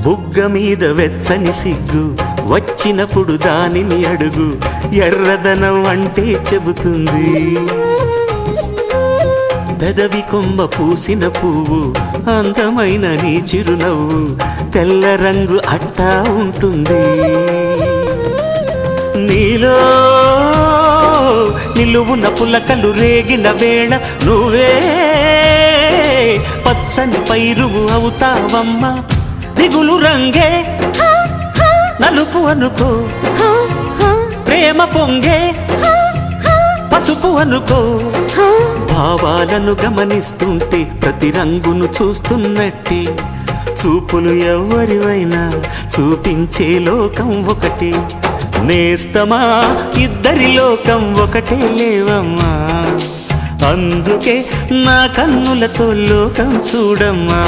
బుగ్గ మీద వెచ్చని సిగ్గు వచ్చినప్పుడు దానిని అడుగు, ఎర్రదనం అంటే చెబుతుంది. పెదవి కొమ్మ పూసిన పువ్వు అందమైన నీ చిరునవ్వు, తెల్ల రంగు అట్టా ఉంటుంది. నీలో నిలువున పులకలు రేగిన వేళ నువ్వే పచ్చని పైరువు అవుతావమ్మా. దిగులు రంగే నలుపు అనుకో, ప్రేమ పొంగే పసుపు అనుకో. భావాలను గమనిస్తుంటే ప్రతి రంగును చూస్తున్నట్టే, చూపులు ఎవరివైనా చూపించే లోకం ఒకటి. నేస్తమా ఇద్దరి లోకం ఒకటే లేవమ్మా, అందుకే నా కన్నులతో లోకం చూడమ్మా.